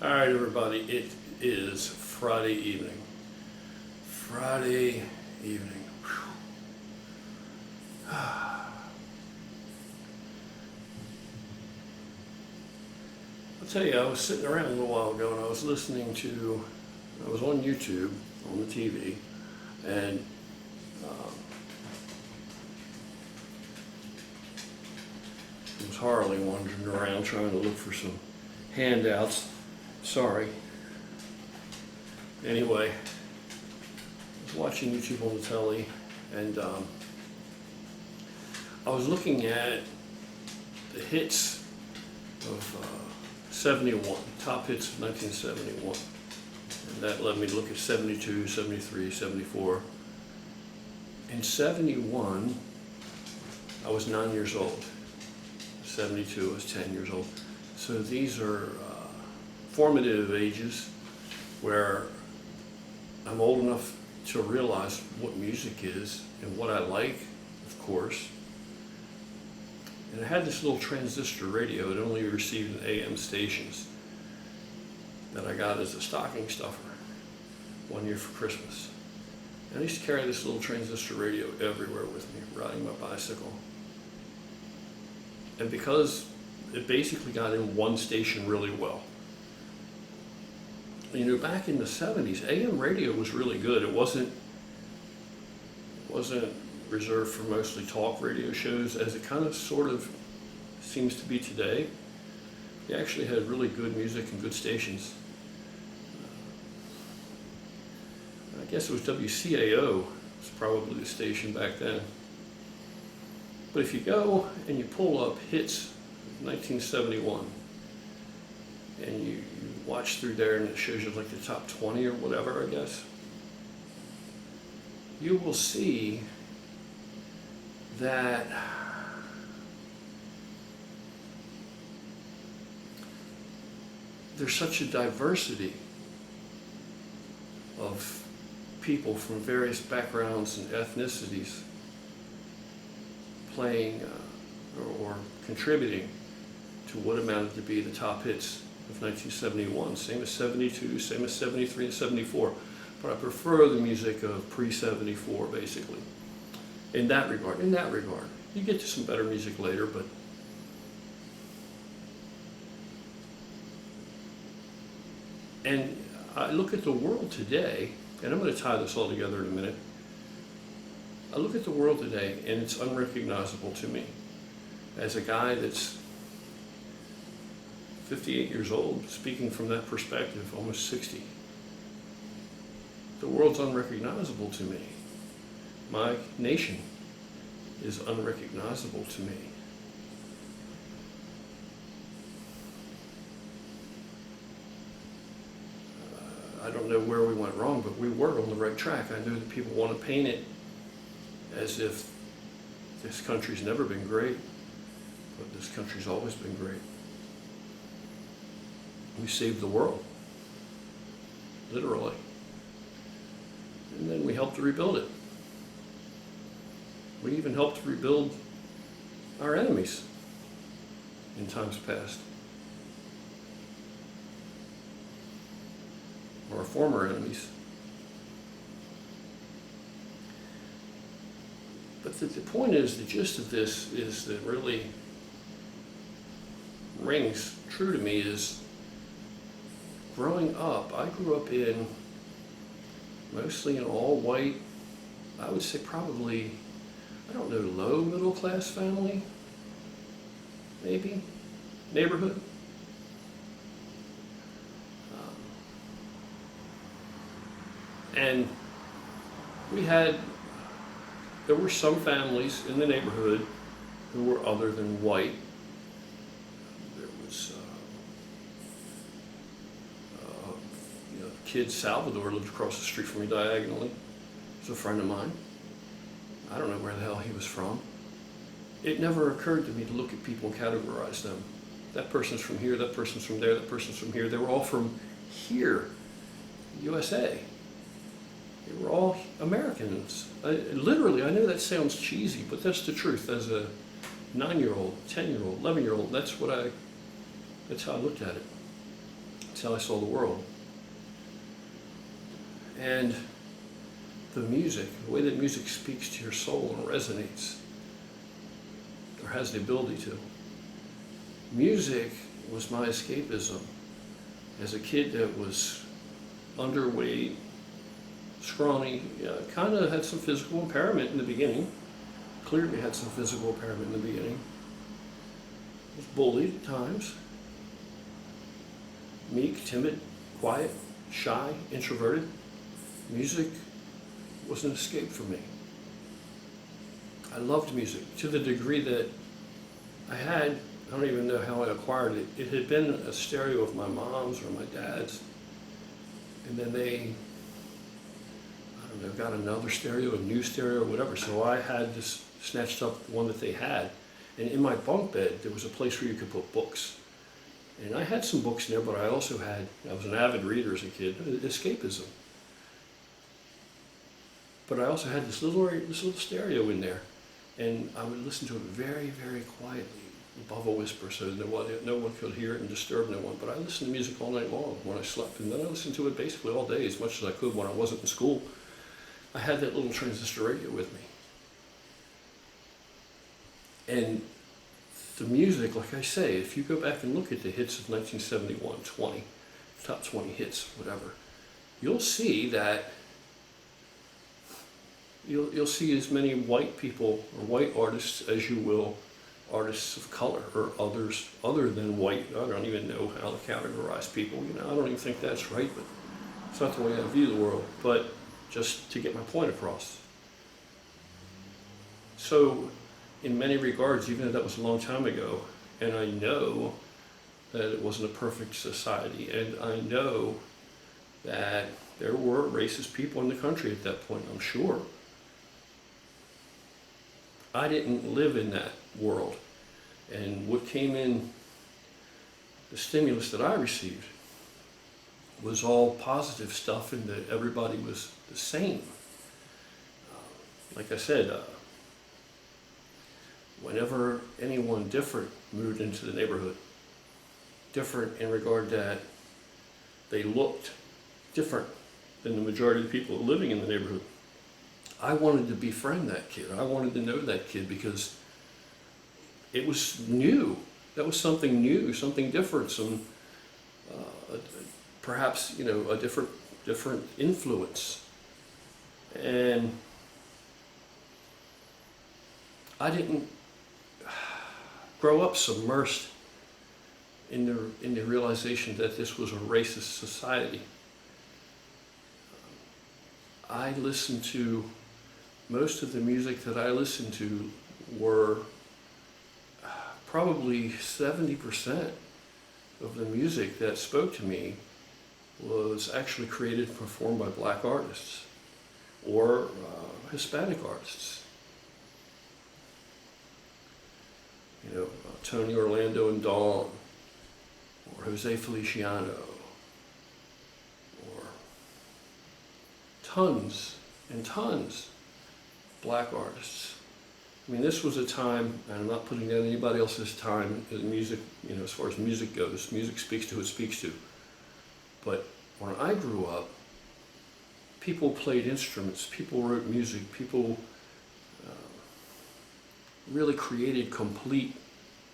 All right, everybody, it is Friday evening. Friday evening. I'll tell you, I was sitting around a little while ago and I was I was on YouTube, on the TV, and it was Harley wandering around trying to look for some handouts. Sorry. Anyway, I was watching YouTube on the telly, and I was looking at the hits of 71, top hits of 1971. And that led me to look at 72, 73, 74. In 71, I was 9 years old. 72, I was 10 years old. So these are formative ages where I'm old enough to realize what music is and what I like, of course. And I had this little transistor radio. It only received an AM stations that I got as a stocking stuffer one year for Christmas. And I used to carry this little transistor radio everywhere with me, riding my bicycle. And because it basically got in one station really well. You know, back in the 70s, AM radio was really good. It wasn't reserved for mostly talk radio shows, as it kind of sort of seems to be today. They actually had really good music and good stations. I guess it was WCAO was probably the station back then. But if you go and you pull up hits of 1971 and you watch through there and it shows you like the top 20 or whatever, I guess, you will see that there's such a diversity of people from various backgrounds and ethnicities playing or contributing to what amounted to be the top hits of 1971, same as 72, same as 73 and 74. But I prefer the music of pre-74, basically. In that regard. You get to some better music later, but and I look at the world today, and I'm going to tie this all together in a minute. I look at the world today, and it's unrecognizable to me. As a guy that's 58 years old, speaking from that perspective, almost 60. The world's unrecognizable to me. My nation is unrecognizable to me. I don't know where we went wrong, but we were on the right track. I know that people want to paint it as if this country's never been great, but this country's always been great. We saved the world, literally. And then we helped to rebuild it. We even helped to rebuild our enemies in times past. Or our former enemies. But the point is, the gist of this is that really rings true to me is growing up, I grew up in mostly an all-white, I would say probably, I don't know, low middle class family, maybe, neighborhood. And there were some families in the neighborhood who were other than white. There was kid Salvador lived across the street from me diagonally. He's a friend of mine. I don't know where the hell he was from. It never occurred to me to look at people and categorize them. That person's from here, that person's from there, that person's from here. They were all from here, USA. They were all Americans. Literally, I know that sounds cheesy, but that's the truth. As a 9-year-old, 10-year-old, 11-year-old, that's how I looked at it. It's how I saw the world. And the music, the way that music speaks to your soul and resonates, or has the ability to. Music was my escapism. As a kid that was underweight, scrawny, kind of had some physical impairment in the beginning. Clearly had some physical impairment in the beginning. Was bullied at times. Meek, timid, quiet, shy, introverted. Music was an escape for me. I loved music to the degree that I don't even know how I acquired it. It had been a stereo of my mom's or my dad's. And then they, I don't know, got another stereo, a new stereo or whatever. So I had this snatched up one that they had. And in my bunk bed, there was a place where you could put books. And I had some books in there, but I was an avid reader as a kid, Escapism. But I also had this little stereo in there. And I would listen to it very, very quietly, above a whisper, so no one could hear it and disturb no one. But I listened to music all night long when I slept. And then I listened to it basically all day, as much as I could when I wasn't in school. I had that little transistor radio with me. And the music, like I say, if you go back and look at the hits of 1971, top 20 hits, whatever, you'll see that you'll see as many white people or white artists as you will artists of color or others other than white. I don't even know how to categorize people. I don't even think that's right, but it's not the way I view the world. But just to get my point across. So, in many regards, even though that was a long time ago, and I know that it wasn't a perfect society, and I know that there were racist people in the country at that point, I'm sure. I didn't live in that world. And what came in, the stimulus that I received, was all positive stuff, and that everybody was the same. Like I said, whenever anyone different moved into the neighborhood, different in regard that they looked different than the majority of the people living in the neighborhood, I wanted to befriend that kid. I wanted to know that kid because it was new. That was something new, something different, perhaps a different influence. And I didn't grow up submersed in the realization that this was a racist society. I listened to, most of the music that I listened to were probably 70% of the music that spoke to me was actually created and performed by black artists or Hispanic artists. Tony Orlando and Dawn, or Jose Feliciano, or tons and tons black artists. I mean, this was a time, and I'm not putting down anybody else's time in music, as far as music goes. Music speaks to who it speaks to. But when I grew up, people played instruments, people wrote music, people really created complete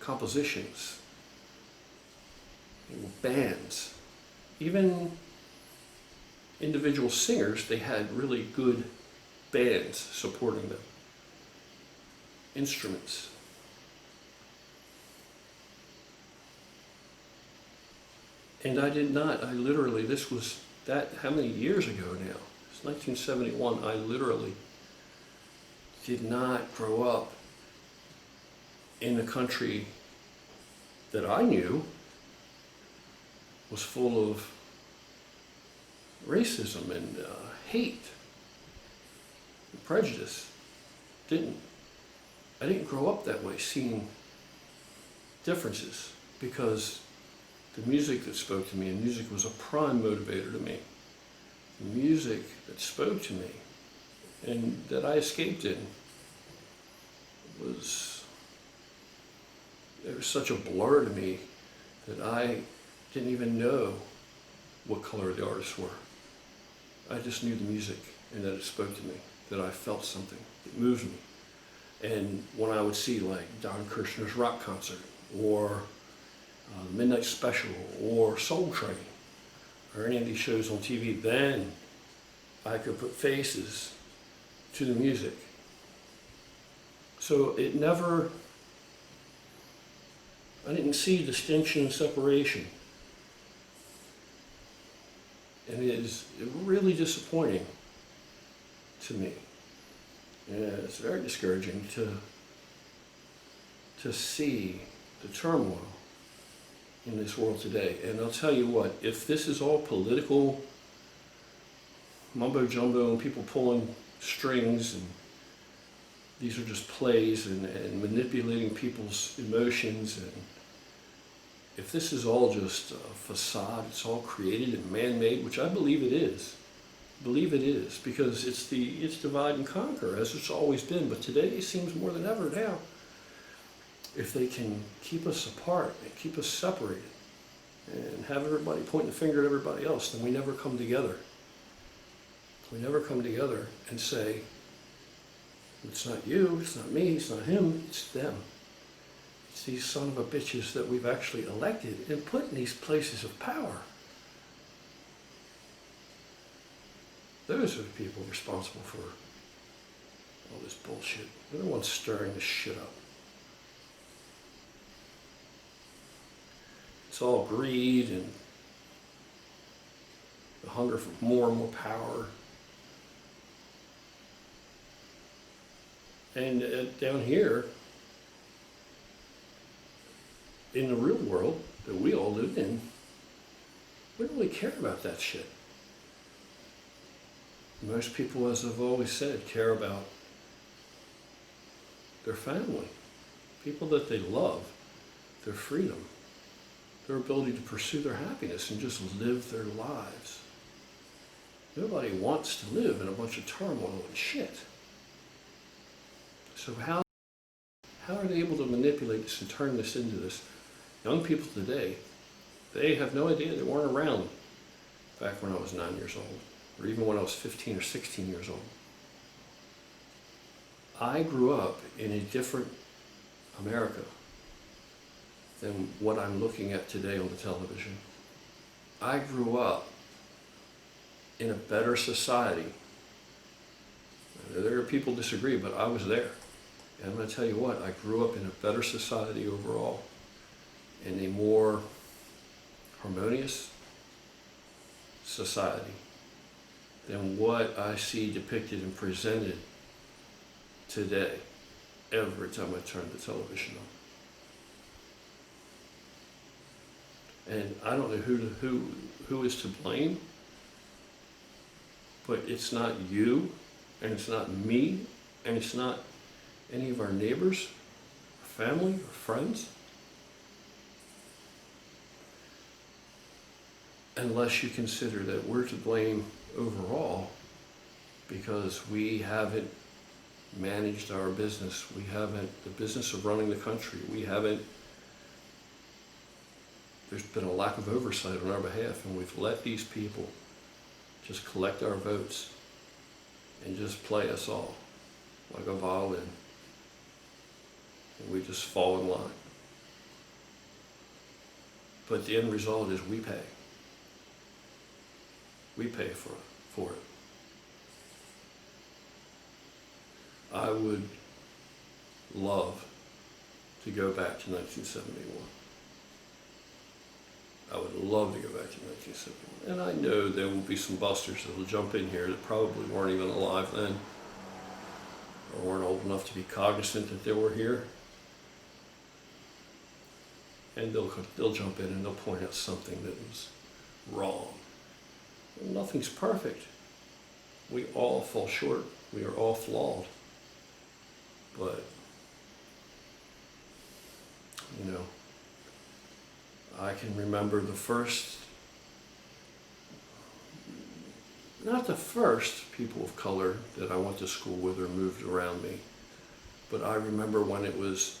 compositions, bands. Even individual singers, they had really good bands supporting them. Instruments. And I literally, this was how many years ago now? It's 1971. I literally did not grow up in a country that I knew was full of racism and hate and prejudice. I didn't grow up that way, seeing differences, because the music that spoke to me, and music was a prime motivator to me, the music that spoke to me and that I escaped in it was such a blur to me that I didn't even know what color the artists were. I just knew the music and that it spoke to me, that I felt something. It moved me. And when I would see like Don Kirshner's rock concert, or Midnight Special, or Soul Train, or any of these shows on TV, then I could put faces to the music. So it never, I didn't see distinction and separation. And it is really disappointing to me. And it's very discouraging to see the turmoil in this world today. And I'll tell you what, if this is all political mumbo jumbo and people pulling strings, and these are just plays and manipulating people's emotions, and if this is all just a facade, it's all created and man-made, which I believe it is. Because it's divide and conquer, as it's always been, but today it seems more than ever now. If they can keep us apart and keep us separated and have everybody pointing the finger at everybody else, then we never come together. We never come together and say, it's not you, it's not me, it's not him, it's them. It's these son of a bitches that we've actually elected and put in these places of power. Those are the people responsible for all this bullshit. They're the ones stirring this shit up. It's all greed and the hunger for more and more power. And down here, in the real world that we all live in, we don't really care about that shit. Most people, as I've always said, care about their family, people that they love, their freedom, their ability to pursue their happiness and just live their lives. Nobody wants to live in a bunch of turmoil and shit. So how are they able to manipulate this and turn this into this? Young people today, they have no idea. They weren't around back when I was 9 years old, or even when I was 15 or 16 years old. I grew up in a different America than what I'm looking at today on the television. I grew up in a better society. There are people who disagree, but I was there. And I'm going to tell you what, I grew up in a better society overall, in a more harmonious society than what I see depicted and presented today every time I turn the television on. And I don't know who is to blame, but it's not you, and it's not me, and it's not any of our neighbors, or family, or friends. Unless you consider that we're to blame overall because we haven't managed our business. We haven't, the business of running the country, there's been a lack of oversight on our behalf, and we've let these people just collect our votes and just play us all like a violin. And we just fall in line. But the end result is we pay. We pay for it. I would love to go back to 1971. I would love to go back to 1971. And I know there will be some busters that will jump in here that probably weren't even alive then, or weren't old enough to be cognizant that they were here. And they'll jump in and they'll point out something that was wrong. Well, nothing's perfect. We all fall short. We are all flawed. But, you know, I can remember not the first people of color that I went to school with or moved around me, but I remember when it was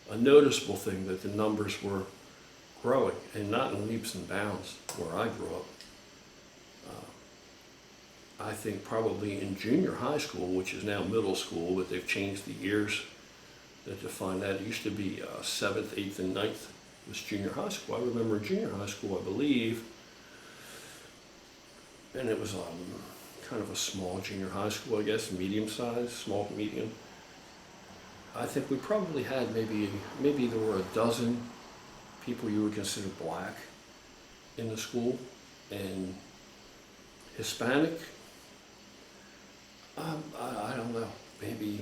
a noticeable thing that the numbers were growing, and not in leaps and bounds where I grew up. I think probably in junior high school, which is now middle school, but they've changed the years that define that. It used to be 7th, 8th, and 9th was junior high school. I remember junior high school, I believe, and it was kind of a small junior high school, I guess, medium size, small, medium. I think we probably had maybe there were a dozen people you would consider black in the school, and Hispanic, I don't know, maybe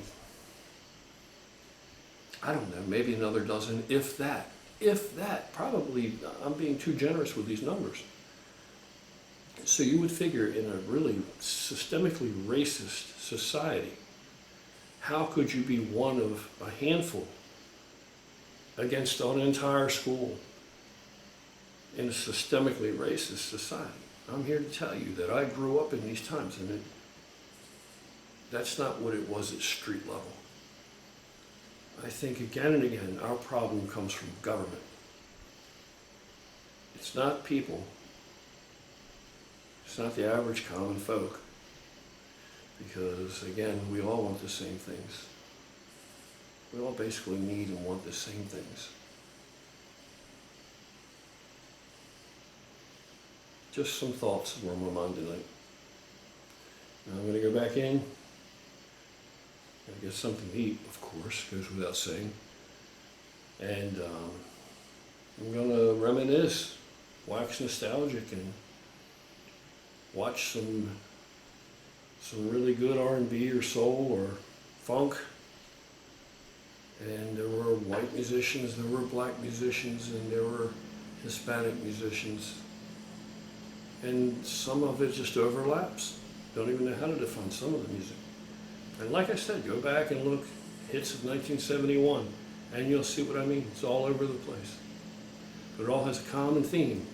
another dozen, if that, probably. I'm being too generous with these numbers. So you would figure in a really systemically racist society, how could you be one of a handful against an entire school in a systemically racist society? I'm here to tell you that I grew up in these times, and that's not what it was at street level. I think again and again, our problem comes from government. It's not people. It's not the average common folk. Because again, we all want the same things. We all basically need and want the same things. Just some thoughts were on my mind tonight. Now I'm going to go back in. I get something to eat, of course, goes without saying. And I'm going to reminisce, wax nostalgic, and watch some really good R&B or soul or funk. And there were white musicians, there were black musicians, and there were Hispanic musicians. And some of it just overlaps. Don't even know how to define some of the music. And like I said, go back and look, hits of 1971, and you'll see what I mean. It's all over the place. But it all has a common theme.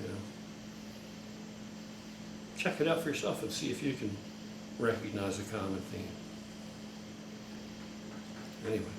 You know. Check it out for yourself and see if you can recognize a common theme. Anyway.